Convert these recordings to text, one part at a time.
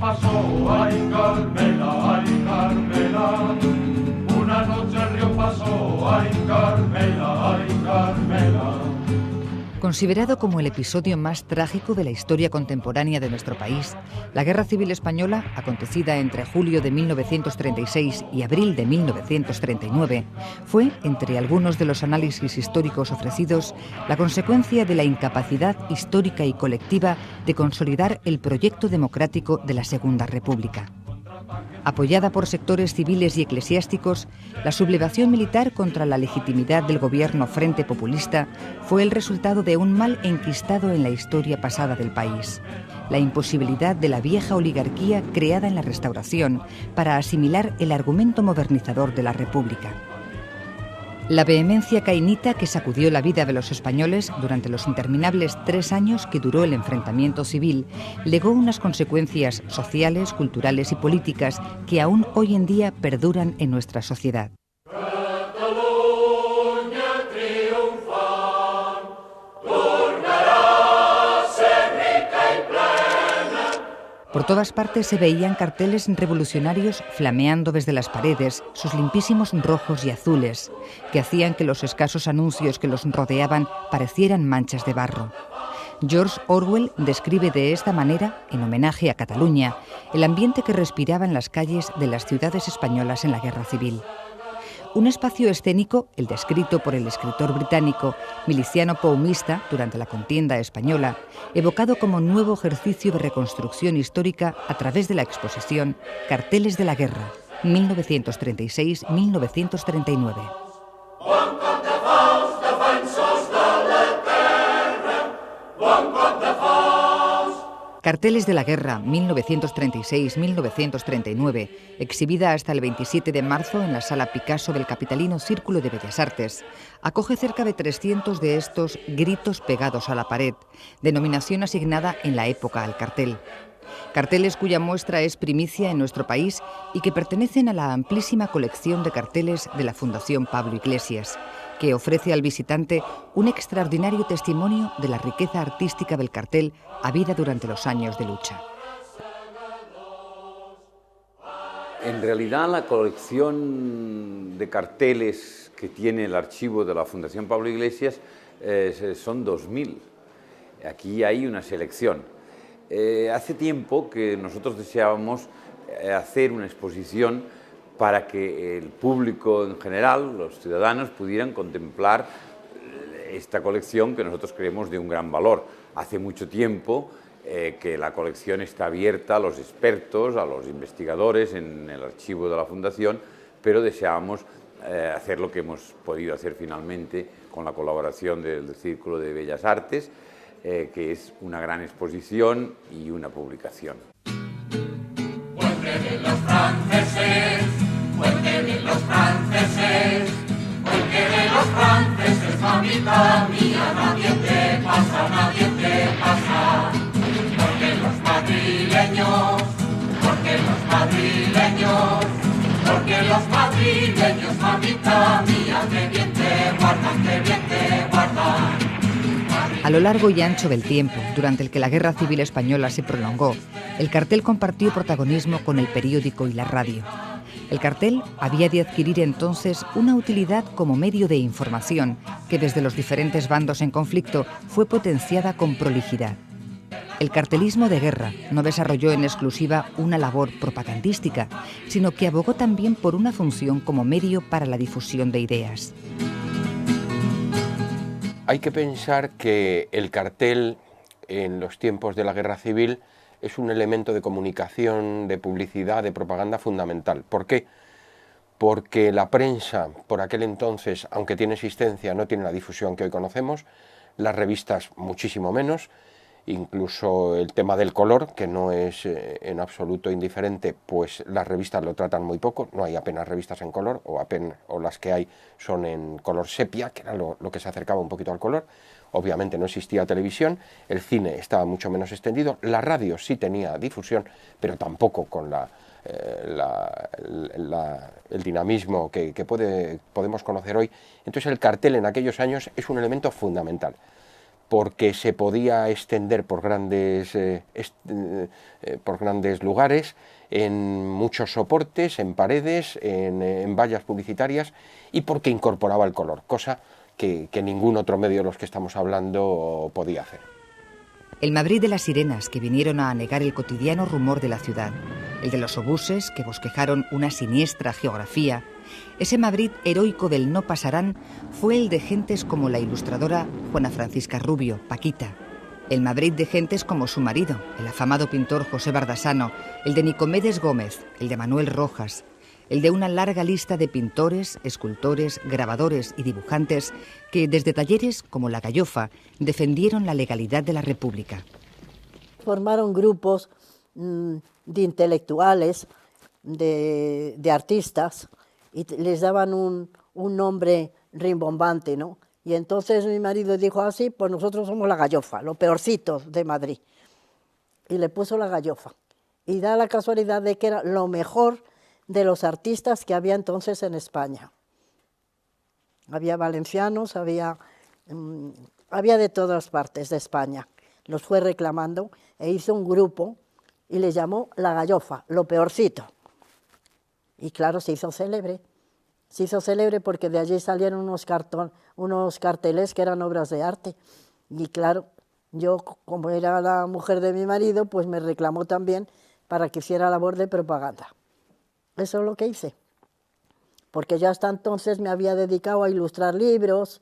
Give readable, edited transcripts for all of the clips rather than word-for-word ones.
pasó, ay Carmela, una noche el río pasó, ay Carmela. Considerado como el episodio más trágico de la historia contemporánea de nuestro país, la Guerra Civil Española, acontecida entre julio de 1936 y abril de 1939, fue, entre algunos de los análisis históricos ofrecidos, la consecuencia de la incapacidad histórica y colectiva de consolidar el proyecto democrático de la Segunda República. Apoyada por sectores civiles y eclesiásticos, la sublevación militar contra la legitimidad del gobierno Frente Populista fue el resultado de un mal enquistado en la historia pasada del país: la imposibilidad de la vieja oligarquía creada en la Restauración para asimilar el argumento modernizador de la República. La vehemencia cainita que sacudió la vida de los españoles durante los interminables 3 años que duró el enfrentamiento civil legó unas consecuencias sociales, culturales y políticas que aún hoy en día perduran en nuestra sociedad. Por todas partes se veían carteles revolucionarios flameando desde las paredes, sus limpísimos rojos y azules, que hacían que los escasos anuncios que los rodeaban parecieran manchas de barro. George Orwell describe de esta manera, en homenaje a Cataluña, el ambiente que respiraba en las calles de las ciudades españolas en la Guerra Civil. Un espacio escénico, el descrito por el escritor británico miliciano poumista durante la contienda española, evocado como nuevo ejercicio de reconstrucción histórica a través de la exposición Carteles de la Guerra, 1936-1939. Carteles de la Guerra, 1936-1939, exhibida hasta el 27 de marzo en la Sala Picasso del capitalino Círculo de Bellas Artes, acoge cerca de 300 de estos gritos pegados a la pared, denominación asignada en la época al cartel. Carteles cuya muestra es primicia en nuestro país y que pertenecen a la amplísima colección de carteles de la Fundación Pablo Iglesias, que ofrece al visitante un extraordinario testimonio de la riqueza artística del cartel habida durante los años de lucha. En realidad, la colección de carteles que tiene el archivo de la Fundación Pablo Iglesias son 2000. Aquí hay una selección. Hace tiempo que nosotros deseábamos hacer una exposición para que el público en general, los ciudadanos, pudieran contemplar esta colección que nosotros creemos de un gran valor. Hace mucho tiempo que la colección está abierta a los expertos, a los investigadores en el archivo de la Fundación, pero deseábamos hacer lo que hemos podido hacer finalmente con la colaboración del Círculo de Bellas Artes, que es una gran exposición y una publicación. Vuelven los franceses, vuelven los franceses, vuelven los franceses, mamita mía, nadie te pasa, nadie te pasa. Porque los madrileños, porque los madrileños, porque los madrileños, mamita mía, que bien te guardan, que bien te guardan. A lo largo y ancho del tiempo, durante el que la Guerra Civil Española se prolongó, el cartel compartió protagonismo con el periódico y la radio. El cartel había de adquirir entonces una utilidad como medio de información que desde los diferentes bandos en conflicto fue potenciada con prolijidad. El cartelismo de guerra no desarrolló en exclusiva una labor propagandística, sino que abogó también por una función como medio para la difusión de ideas. Hay que pensar que el cartel en los tiempos de la Guerra Civil es un elemento de comunicación, de publicidad, de propaganda fundamental. ¿Por qué? Porque la prensa, por aquel entonces, aunque tiene existencia, no tiene la difusión que hoy conocemos, las revistas muchísimo menos, incluso el tema del color, que no es en absoluto indiferente, pues las revistas lo tratan muy poco, no hay apenas revistas en color, o las que hay son en color sepia, que era lo que se acercaba un poquito al color. Obviamente no existía televisión, el cine estaba mucho menos extendido, la radio sí tenía difusión, pero tampoco con el dinamismo que podemos conocer hoy. Entonces el cartel en aquellos años es un elemento fundamental. porque se podía extender por grandes lugares, en muchos soportes, en paredes, en vallas publicitarias, y porque incorporaba el color, cosa que ningún otro medio de los que estamos hablando podía hacer. El Madrid de las sirenas que vinieron a anegar el cotidiano rumor de la ciudad, el de los obuses que bosquejaron una siniestra geografía, ese Madrid heroico del no pasarán fue el de gentes como la ilustradora Juana Francisca Rubio, Paquita, el Madrid de gentes como su marido, el afamado pintor José Bardasano, el de Nicomedes Gómez, el de Manuel Rojas, el de una larga lista de pintores, escultores, grabadores y dibujantes que desde talleres como La Gallofa defendieron la legalidad de la República. Formaron grupos de intelectuales, de artistas, y les daban un nombre rimbombante, ¿no? Y entonces mi marido dijo así, pues nosotros somos La Gallofa, lo peorcito de Madrid. Y le puso La Gallofa. Y da la casualidad de que era lo mejor de los artistas que había entonces en España. Había valencianos, había de todas partes de España. Los fue reclamando e hizo un grupo y le llamó La Gallofa, lo peorcito. Y claro, se hizo célebre. Se hizo célebre porque de allí salieron unos carteles que eran obras de arte. Y claro, yo, como era la mujer de mi marido, pues me reclamó también para que hiciera labor de propaganda. Eso es lo que hice. Porque ya hasta entonces me había dedicado a ilustrar libros,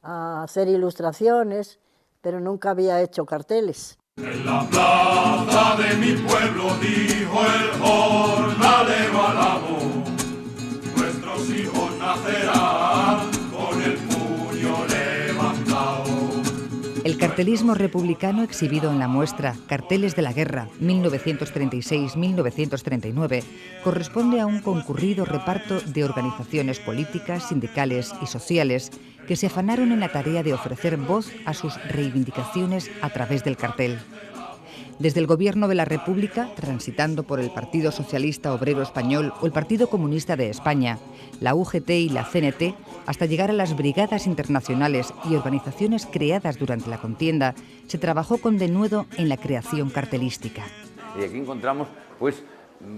a hacer ilustraciones, pero nunca había hecho carteles. En la plaza de mi pueblo dijo el jornalero alabo, nuestros hijos nacerán con el puño levantado. El cartelismo republicano exhibido en la muestra Carteles de la Guerra 1936-1939 corresponde a un concurrido reparto de organizaciones políticas, sindicales y sociales que se afanaron en la tarea de ofrecer voz a sus reivindicaciones a través del cartel. Desde el Gobierno de la República, transitando por el Partido Socialista Obrero Español o el Partido Comunista de España, la UGT y la CNT, hasta llegar a las brigadas internacionales y organizaciones creadas durante la contienda, se trabajó con denuedo en la creación cartelística. Y aquí encontramos pues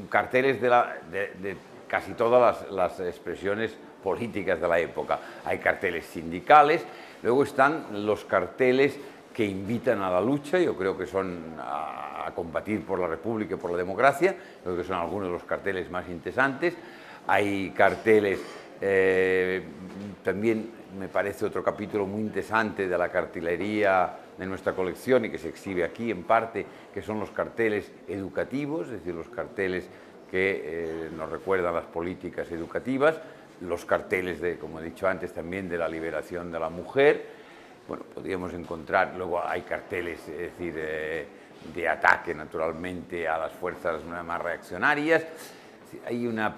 carteles de casi todas las expresiones políticas de la época. Hay carteles sindicales, luego están los carteles que invitan a la lucha, yo creo que son a combatir por la República y por la democracia, creo que son algunos de los carteles más interesantes. Hay carteles, también me parece otro capítulo muy interesante de la cartelería de nuestra colección y que se exhibe aquí en parte, que son los carteles educativos, es decir, los carteles que nos recuerdan las políticas educativas, los carteles como he dicho antes, también de la liberación de la mujer. Bueno, podríamos encontrar, luego hay carteles, es decir, de ataque naturalmente a las fuerzas más reaccionarias. Hay una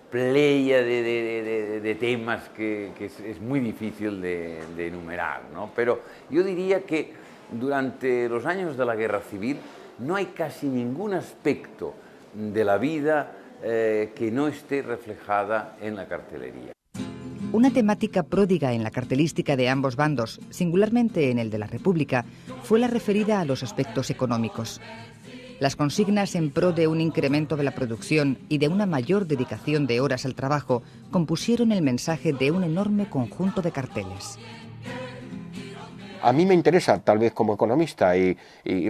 playa de temas que es muy difícil de enumerar, ¿no? Pero yo diría que durante los años de la Guerra Civil no hay casi ningún aspecto de la vida que no esté reflejada en la cartelería. Una temática pródiga en la cartelística de ambos bandos, singularmente en el de la República, fue la referida a los aspectos económicos. Las consignas en pro de un incremento de la producción y de una mayor dedicación de horas al trabajo compusieron el mensaje de un enorme conjunto de carteles. A mí me interesa, tal vez como economista, y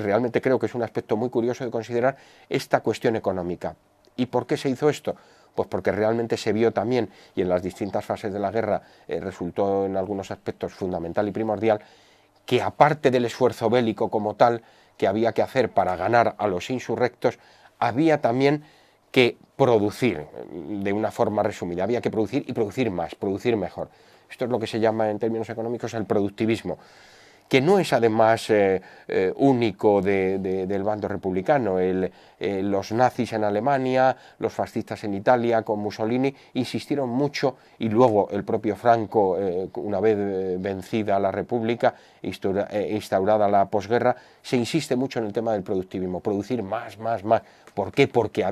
realmente creo que es un aspecto muy curioso de considerar esta cuestión económica. ¿Y por qué se hizo esto? Pues porque realmente se vio también, y en las distintas fases de la guerra resultó en algunos aspectos fundamental y primordial, que aparte del esfuerzo bélico como tal que había que hacer para ganar a los insurrectos, había también que producir, de una forma resumida, había que producir y producir más, producir mejor. Esto es lo que se llama en términos económicos el productivismo, que no es además único del bando republicano. Los nazis en Alemania, los fascistas en Italia con Mussolini insistieron mucho, y luego el propio Franco, una vez vencida la República, instaurada la posguerra, se insiste mucho en el tema del productivismo, producir más, ¿Por qué? Porque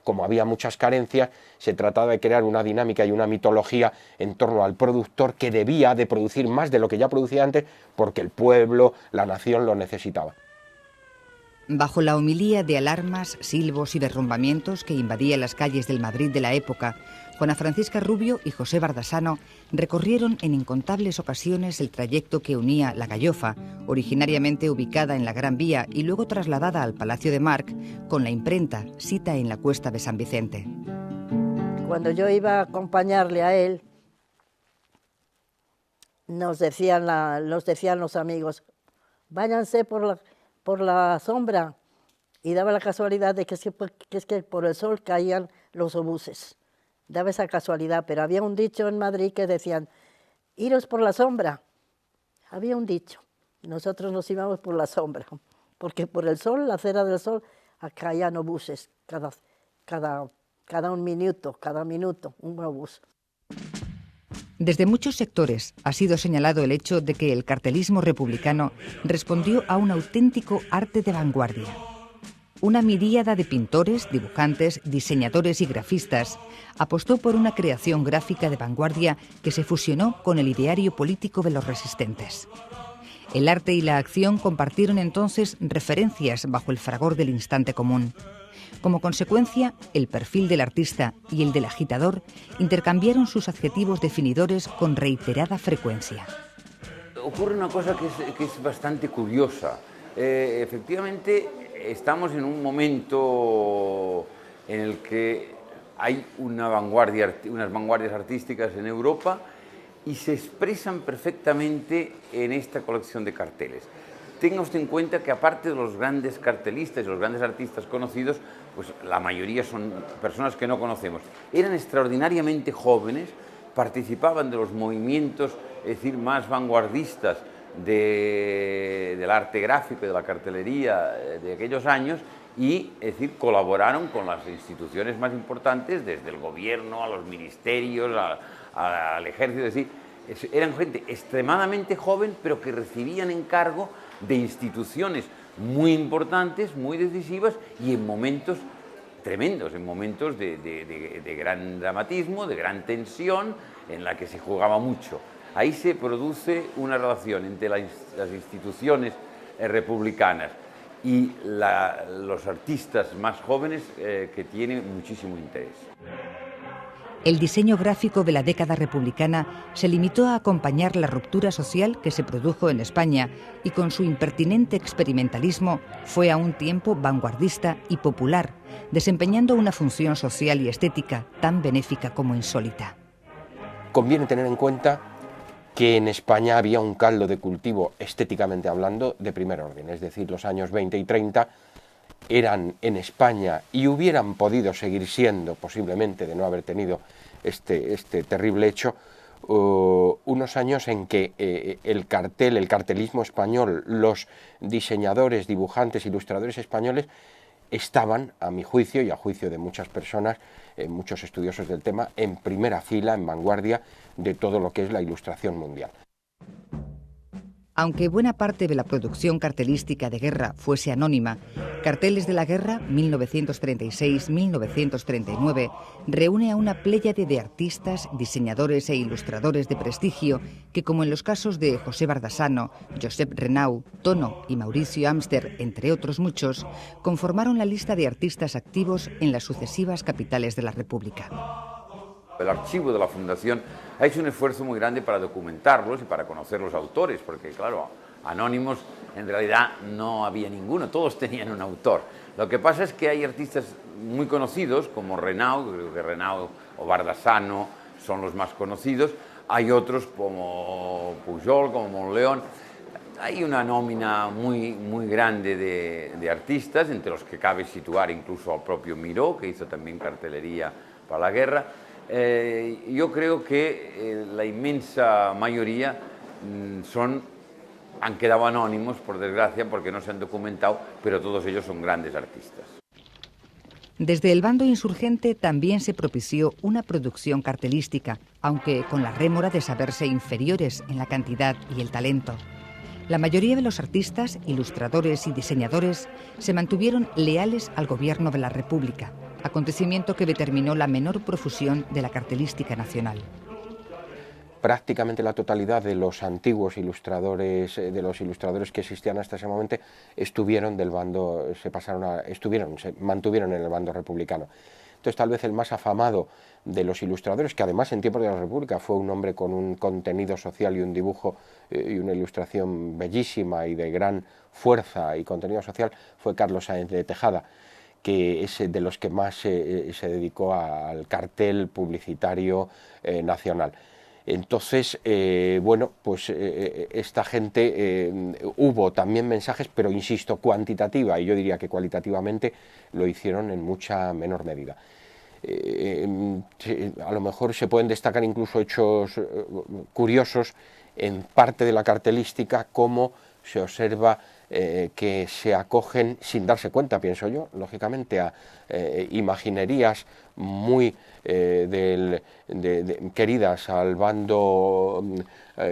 como había muchas carencias, se trataba de crear una dinámica y una mitología en torno al productor que debía de producir más de lo que ya producía antes porque el pueblo, la nación lo necesitaba. Bajo la homilía de alarmas, silbos y derrumbamientos que invadía las calles del Madrid de la época, Juana Francisca Rubio y José Bardasano recorrieron en incontables ocasiones el trayecto que unía La Gallofa, originariamente ubicada en la Gran Vía y luego trasladada al Palacio de Marc, con la imprenta, sita en la Cuesta de San Vicente. Cuando yo iba a acompañarle a él, nos decían los amigos, váyanse por la sombra, y daba la casualidad de que es que por el sol caían los obuses. Daba esa casualidad, pero había un dicho en Madrid que decían, iros por la sombra. Había un dicho, nosotros nos íbamos por la sombra, porque por el sol, la cera del sol, caían obuses, cada minuto, un obús. Desde muchos sectores ha sido señalado el hecho de que el cartelismo republicano respondió a un auténtico arte de vanguardia. Una miríada de pintores, dibujantes, diseñadores y grafistas apostó por una creación gráfica de vanguardia que se fusionó con el ideario político de los resistentes. El arte y la acción compartieron entonces referencias bajo el fragor del instante común. Como consecuencia, el perfil del artista y el del agitador intercambiaron sus adjetivos definidores con reiterada frecuencia. Ocurre una cosa que es bastante curiosa. Efectivamente, estamos en un momento en el que hay unas vanguardias artísticas en Europa y se expresan perfectamente en esta colección de carteles. Tenga usted en cuenta que aparte de los grandes cartelistas y los grandes artistas conocidos, pues la mayoría son personas que no conocemos. Eran extraordinariamente jóvenes, participaban de los movimientos, es decir, más vanguardistas del arte gráfico y de la cartelería de aquellos años y, es decir, colaboraron con las instituciones más importantes, desde el gobierno a los ministerios, al ejército, es decir, eran gente extremadamente joven, pero que recibían encargo de instituciones muy importantes, muy decisivas y en momentos tremendos, en momentos de gran dramatismo, de gran tensión, en la que se jugaba mucho. Ahí se produce una relación entre las instituciones republicanas y los artistas más jóvenes que tiene muchísimo interés. El diseño gráfico de la década republicana se limitó a acompañar la ruptura social que se produjo en España y con su impertinente experimentalismo fue a un tiempo vanguardista y popular, desempeñando una función social y estética tan benéfica como insólita. Conviene tener en cuenta que en España había un caldo de cultivo, estéticamente hablando, de primer orden, es decir, los años 20 y 30 eran en España y hubieran podido seguir siendo, posiblemente de no haber tenido este terrible hecho, unos años en que el cartelismo español, los diseñadores, dibujantes, ilustradores españoles estaban, a mi juicio y a juicio de muchas personas, muchos estudiosos del tema, en primera fila, en vanguardia de todo lo que es la ilustración mundial. Aunque buena parte de la producción cartelística de guerra fuese anónima, Carteles de la Guerra 1936-1939 reúne a una pléyade de artistas, diseñadores e ilustradores de prestigio que, como en los casos de José Bardasano, Josep Renau, Tono y Mauricio Amster, entre otros muchos, conformaron la lista de artistas activos en las sucesivas capitales de la República. El archivo de la Fundación ha hecho un esfuerzo muy grande para documentarlos y para conocer los autores, porque, claro, anónimos en realidad no había ninguno, todos tenían un autor. Lo que pasa es que hay artistas muy conocidos, como Renau, creo que Renau o Bardasano son los más conocidos, hay otros como Pujol, como Monleón. Hay una nómina muy grande de artistas, entre los que cabe situar incluso al propio Miró, que hizo también cartelería para la guerra. Yo creo que la inmensa mayoría han quedado anónimos, por desgracia, porque no se han documentado, pero todos ellos son grandes artistas. Desde el bando insurgente también se propició una producción cartelística, aunque con la rémora de saberse inferiores en la cantidad y el talento. La mayoría de los artistas, ilustradores y diseñadores se mantuvieron leales al gobierno de la República, acontecimiento que determinó la menor profusión de la cartelística nacional. Prácticamente la totalidad de los antiguos ilustradores, que existían hasta ese momento, estuvieron del bando, se mantuvieron en el bando republicano. Entonces, tal vez el más afamado de los ilustradores, que además en tiempos de la República fue un hombre con un contenido social y un dibujo y una ilustración bellísima y de gran fuerza y contenido social, fue Carlos Sáenz de Tejada, que es de los que más se dedicó al cartel publicitario nacional. Entonces, bueno, pues esta gente, hubo también mensajes, pero insisto, cuantitativa, y yo diría que cualitativamente lo hicieron en mucha menor medida. A lo mejor se pueden destacar incluso hechos curiosos en parte de la cartelística, como se observa que se acogen, sin darse cuenta, pienso yo, lógicamente, a imaginerías muy queridas al bando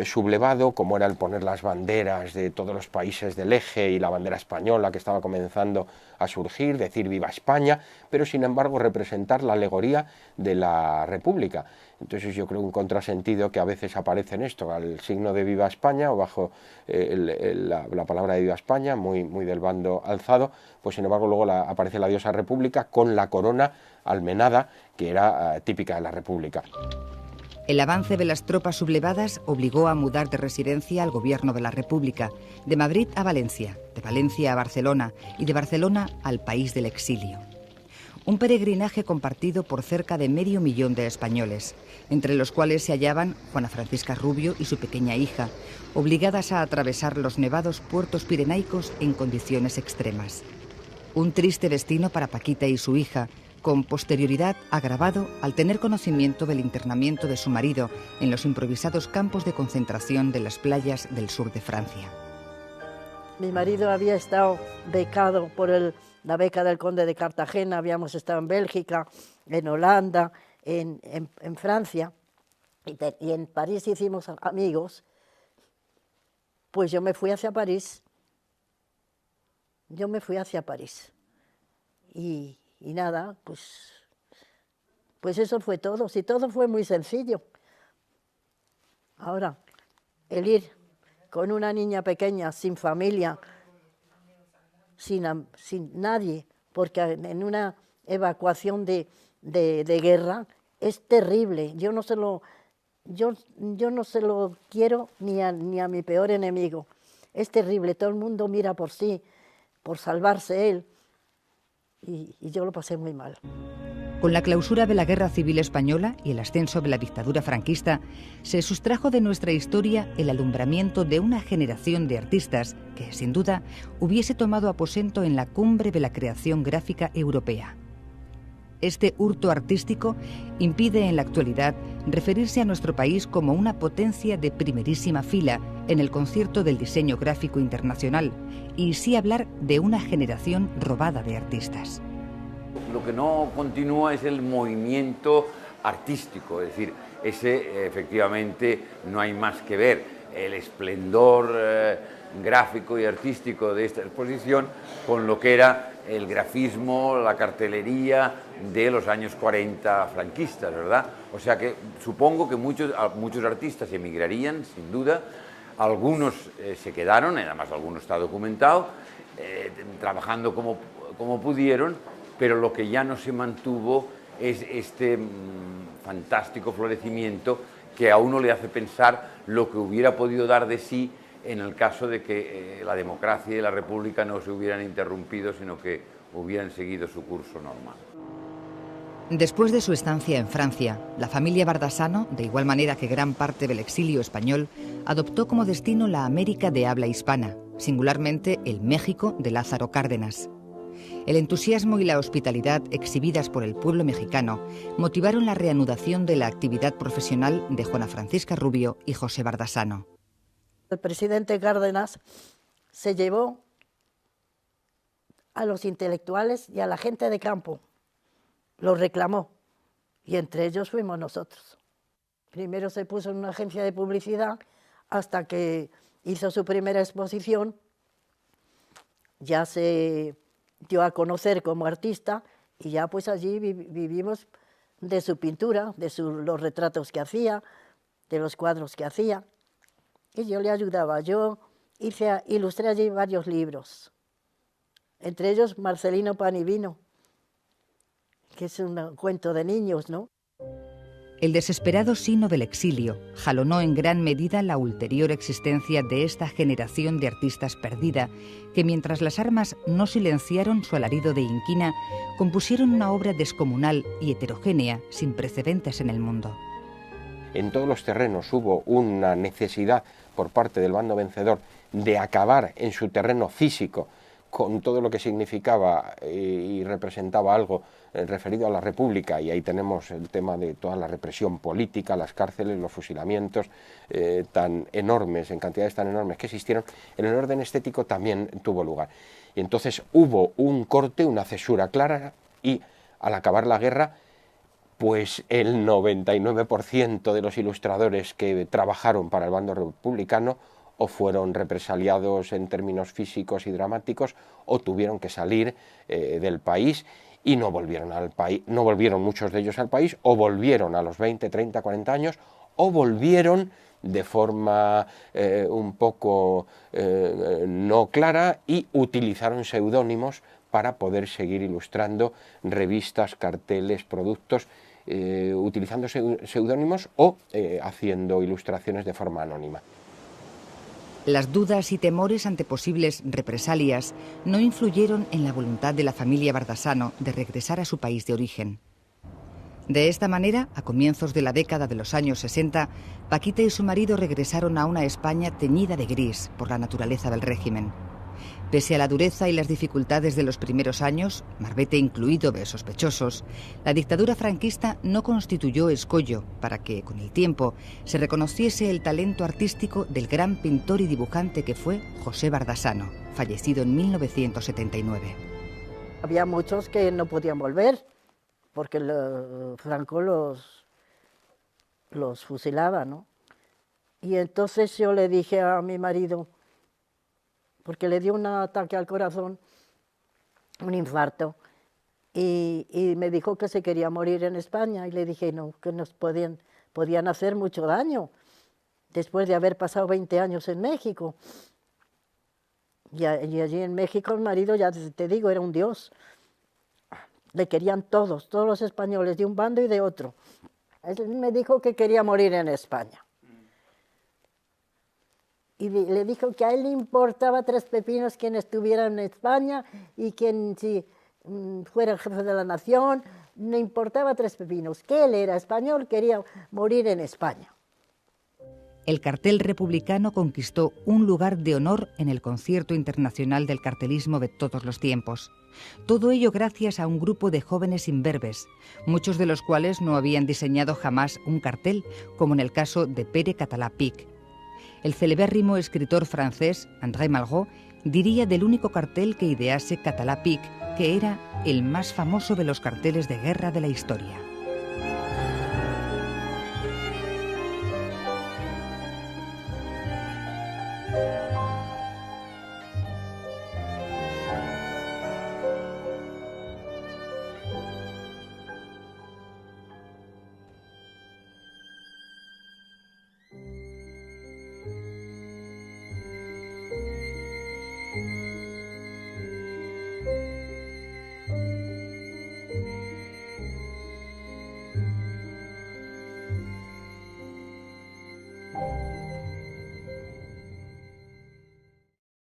sublevado, como era el poner las banderas de todos los países del eje y la bandera española que estaba comenzando a surgir, decir viva España, pero sin embargo representar la alegoría de la República. Entonces yo creo un contrasentido que a veces aparece en esto, al signo de viva España o bajo la palabra de viva España, muy del bando alzado, pues sin embargo luego aparece la diosa República con la corona almenada, que era típica de la República. El avance de las tropas sublevadas obligó a mudar de residencia al gobierno de la República, de Madrid a Valencia, de Valencia a Barcelona y de Barcelona al país del exilio. Un peregrinaje compartido por cerca de 500.000 de españoles, entre los cuales se hallaban Juana Francisca Rubio y su pequeña hija, obligadas a atravesar los nevados puertos pirenaicos en condiciones extremas. Un triste destino para Paquita y su hija, con posterioridad agravado al tener conocimiento del internamiento de su marido en los improvisados campos de concentración de las playas del sur de Francia. Mi marido había estado becado por la beca del Conde de Cartagena, habíamos estado en Bélgica, en Holanda, en Francia, y en París hicimos amigos. Pues yo me fui hacia París. Y nada, pues eso fue todo. Si todo fue muy sencillo. Ahora, el ir con una niña pequeña, sin familia, sin nadie, porque en una evacuación de guerra es terrible. Yo no se lo quiero ni a mi peor enemigo. Es terrible, todo el mundo mira por sí, por salvarse él. Y yo lo pasé muy mal. Con la clausura de la Guerra Civil Española y el ascenso de la dictadura franquista, se sustrajo de nuestra historia el alumbramiento de una generación de artistas que, sin duda, hubiese tomado aposento en la cumbre de la creación gráfica europea. Este hurto artístico impide en la actualidad referirse a nuestro país como una potencia de primerísima fila en el concierto del diseño gráfico internacional, y sí hablar de una generación robada de artistas. Lo que no continúa es el movimiento artístico, es decir, ese efectivamente no hay más que ver. El esplendor gráfico y artístico de esta exposición con lo que era el grafismo, la cartelería de los años 40 franquistas, ¿verdad? O sea que supongo que muchos artistas emigrarían, sin duda. Algunos se quedaron, además algunos está documentado, trabajando como pudieron, pero lo que ya no se mantuvo es este fantástico florecimiento que a uno le hace pensar lo que hubiera podido dar de sí en el caso de que la democracia y la república no se hubieran interrumpido, sino que hubieran seguido su curso normal. Después de su estancia en Francia, la familia Bardasano, de igual manera que gran parte del exilio español, adoptó como destino la América de habla hispana, singularmente el México de Lázaro Cárdenas. El entusiasmo y la hospitalidad exhibidas por el pueblo mexicano motivaron la reanudación de la actividad profesional de Juana Francisca Rubio y José Bardasano. El presidente Cárdenas se llevó a los intelectuales y a la gente de campo, los reclamó, y entre ellos fuimos nosotros. Primero se puso en una agencia de publicidad hasta que hizo su primera exposición, ya se dio a conocer como artista y ya pues allí vivimos de su pintura, de los retratos que hacía, de los cuadros que hacía. Y yo le ayudaba. Yo ilustré allí varios libros, entre ellos Marcelino Pan y Vino, que es un cuento de niños, ¿no? El desesperado sino del exilio jalonó en gran medida la ulterior existencia de esta generación de artistas perdida, que mientras las armas no silenciaron su alarido de inquina, compusieron una obra descomunal y heterogénea sin precedentes en el mundo. En todos los terrenos hubo una necesidad por parte del bando vencedor de acabar en su terreno físico con todo lo que significaba y representaba algo referido a la República, y ahí tenemos el tema de toda la represión política, las cárceles, los fusilamientos tan enormes, en cantidades tan enormes que existieron. En el orden estético también tuvo lugar. Y entonces hubo un corte, una cesura clara, y al acabar la guerra, pues el 99% de los ilustradores que trabajaron para el bando republicano o fueron represaliados en términos físicos y dramáticos, o tuvieron que salir del país y no volvieron al país, no volvieron muchos de ellos al país, o volvieron a los 20, 30, 40 años, o volvieron de forma un poco no clara y utilizaron seudónimos para poder seguir ilustrando revistas, carteles, productos, utilizando seudónimos o haciendo ilustraciones de forma anónima. Las dudas y temores ante posibles represalias no influyeron en la voluntad de la familia Bardasano de regresar a su país de origen. De esta manera, a comienzos de la década de los años 60, Paquita y su marido regresaron a una España teñida de gris por la naturaleza del régimen. Pese a la dureza y las dificultades de los primeros años, Marbete incluido de sospechosos, la dictadura franquista no constituyó escollo para que, con el tiempo, se reconociese el talento artístico del gran pintor y dibujante que fue José Bardasano, fallecido en 1979. Había muchos que no podían volver, porque Franco los fusilaba, ¿no? Y entonces yo le dije a mi marido, porque le dio un ataque al corazón, un infarto, y me dijo que se quería morir en España, y le dije no, que nos podían hacer mucho daño, después de haber pasado 20 años en México. Y allí en México el marido, ya te digo, era un dios. Le querían todos los españoles, de un bando y de otro. Él me dijo que quería morir en España. Y le dijo que a él le importaba 3 pepinos quien estuviera en España y quien si fuera el jefe de la nación, le importaba 3 pepinos. Que él era español, quería morir en España. El cartel republicano conquistó un lugar de honor en el concierto internacional del cartelismo de todos los tiempos. Todo ello gracias a un grupo de jóvenes imberbes, muchos de los cuales no habían diseñado jamás un cartel, como en el caso de Pere Català-Pic. El celebérrimo escritor francés André Malraux diría del único cartel que idease Català-Pic que era el más famoso de los carteles de guerra de la historia.